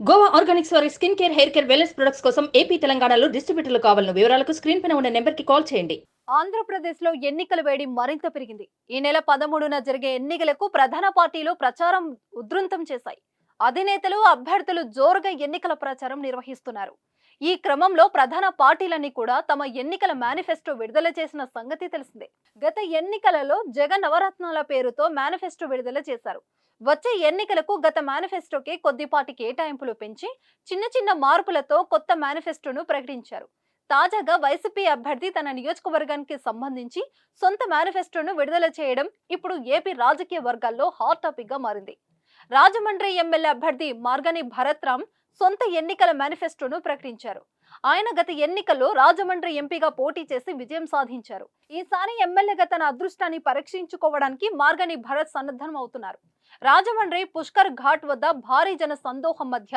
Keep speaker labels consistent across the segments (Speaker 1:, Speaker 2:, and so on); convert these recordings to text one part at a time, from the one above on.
Speaker 1: Goa Organics వారి skin care, hair care, wellness products కోసం AP, తెలంగాణలో డిస్ట్రిబ్యూటర్లు కావాలన్న వివరాలకు స్క్రీన్ పైన ఉన్న నెంబర్కి కాల్ చేయండి.
Speaker 2: ఆంధ్రప్రదేశ్లో ఎన్నికల వేడి మరింత పెరిగింది. ఈ నెల 13న జరిగే ఎన్నికలకు ప్రధాన పార్టీలు ప్రచారం ఉధృతం చేశాయి. అధినేతలు, అభ్యర్థులు జోరుగా ఎన్నికల ప్రచారం నిర్వహిస్తున్నారు. ఈ క్రమంలో ప్రధాన పార్టీలన్నీ కూడా తమ ఎన్నికల మేనిఫెస్టో విడుదల చేసిన సంగతి తెలిసిందే. గత ఎన్నికలలో జగన్ నవరత్నాల పేరుతో మేనిఫెస్టో విడుదల చేశారు. వచ్చే ఎన్నికలకు గత మేనిఫెస్టోకి కొద్దిపాటి కేటాయింపులు పెంచి చిన్న చిన్న మార్పులతో కొత్త మేనిఫెస్టోను ప్రకటించారు. తాజాగా వైసీపీ అభ్యర్థి తన నియోజకవర్గానికి సంబంధించి సొంత మేనిఫెస్టోను విడుదల చేయడం ఇప్పుడు ఏపీ రాజకీయ వర్గాల్లో హాట్ టాపిక్ గా మారింది. రాజమండ్రి ఎమ్మెల్యే అభ్యర్థి మార్గని భరత్ రామ్ సొంత ఎన్నికల మేనిఫెస్టోను ప్రకటించారు. ఆయన గత ఎన్నికల్లో రాజమండ్రి ఎంపీగా పోటీ చేసి విజయం సాధించారు. ఈసారి ఎమ్మెల్యేగా తన అదృష్టాన్ని పరీక్షించుకోవడానికి మార్గని భరత్ సన్నద్ధం అవుతున్నారు. రాజమండ్రి పుష్కర్ ఘాట్ వద్ద భారీ జన సందోహం మధ్య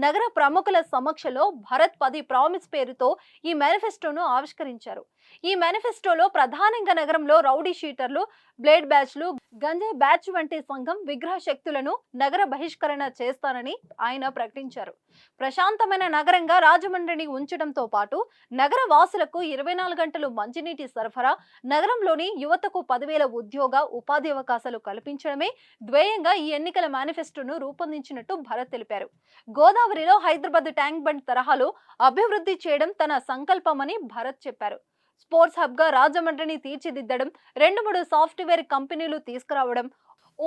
Speaker 2: నగర ప్రముఖుల సమక్షంలో భరత్ 10 ప్రామిస్ పేరుతో ఈ మేనిఫెస్టోను ఆవిష్కరించారు. ఈ మేనిఫెస్టోలో ప్రధానంగా నగరంలో రౌడీ షీటర్లు, బ్లేడ్ బ్యాచ్లు, గంజాయి బ్యాచ్ వంటి సంఘం విగ్రహ శక్తులను నగర బహిష్కరణ చేస్తానని ఆయన ప్రకటించారు. ప్రశాంతమైన నగరంగా రాజమండ్రిని ఉంచడంతో పాటు నగర వాసులకు 24 గంటలు మంచినీటి సరఫరా, నగరంలోని యువతకు 10,000 ఉద్యోగ, ఉపాధి అవకాశాలు కల్పించడమే ధ్యేయంగా ఈ ఎన్నికల మేనిఫెస్టోను రూపొందించినట్టు భరత్ తెలిపారు. గోదావరిలో హైదరాబాద్ ట్యాంక్ బండ్ తరహాలో అభివృద్ధి చేయడం తన సంకల్పమని భరత్ చెప్పారు. స్పోర్ట్స్ హబ్ గా రాజమండ్రిని తీర్చిదిద్దడం, 2-3 సాఫ్ట్వేర్ కంపెనీలు తీసుకురావడం,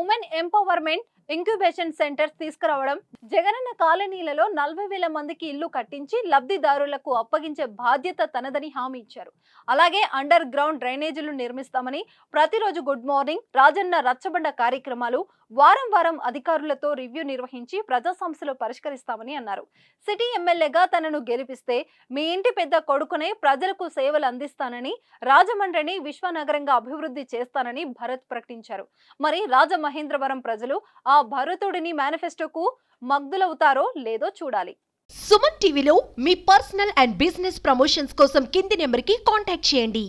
Speaker 2: ఉమెన్ ఎంపవర్మెంట్ ఇంక్యుబేషన్ సెంటర్స్ తీసుకురావడం, జగనన్న కాలనీలలో 40,000 మందికి ఇల్లు కట్టించి లబ్ధిదారులకు అప్పగించే బాధ్యత తనదని హామీ ఇచ్చారు. అలాగే అండర్ గ్రౌండ్ డ్రైనేజీలు నిర్మిస్తామని, ప్రతిరోజు గుడ్ మార్నింగ్, రాజన్న రచ్చబండ కార్యక్రమాలు వారం వారం అధికారులతో రివ్యూ నిర్వహించి ప్రజా సమస్యలు పరిష్కరిస్తామని అన్నారు. సిటీ ఎమ్మెల్యేగా తనను గెలిపిస్తే మీ ఇంటి పెద్ద కొడుకునే ప్రజలకు సేవలు అందిస్తానని, రాజమండ్రిని విశ్వనగరంగా అభివృద్ధి చేస్తానని భరత్ ప్రకటించారు. మరి రాజమహేంద్రవరం ప్రజలు ఆ భరతుడిని మేనిఫెస్టోకు మగ్ధులవుతారో లేదో చూడాలి.
Speaker 3: సుమన్ టీవీలో మీ పర్సనల్ అండ్ బిజినెస్ ప్రమోషన్స్ కోసం కింది నెంబర్కి కాంటాక్ట్ చేయండి.